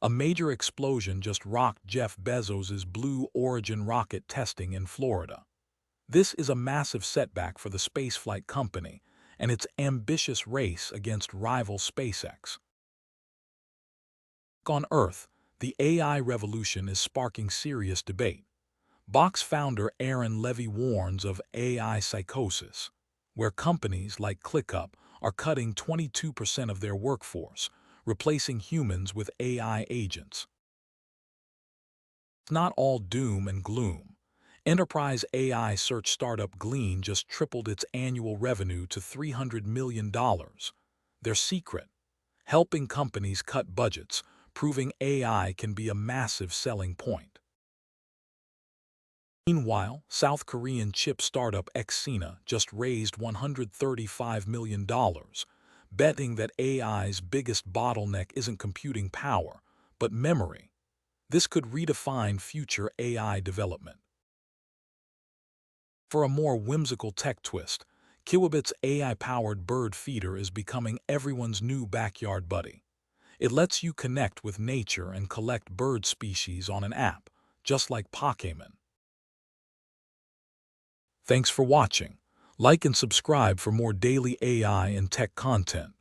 A major explosion just rocked Jeff Bezos's Blue Origin rocket testing in Florida. This is a massive setback for the spaceflight company and its ambitious race against rival SpaceX. On Earth, the AI revolution is sparking serious debate. Box founder Aaron Levy warns of AI psychosis, where companies like ClickUp are cutting 22% of their workforce, replacing humans with AI agents. It's not all doom and gloom. Enterprise AI search startup Glean just tripled its annual revenue to $300 million. Their secret? Helping companies cut budgets, proving AI can be a massive selling point. Meanwhile, South Korean chip startup Xsina just raised $135 million, betting that AI's biggest bottleneck isn't computing power, but memory. This could redefine future AI development. For a more whimsical tech twist, Kiwabit's AI-powered bird feeder is becoming everyone's new backyard buddy. It lets you connect with nature and collect bird species on an app, just like Pokémon. Thanks for watching. Like and subscribe for more daily AI and tech content.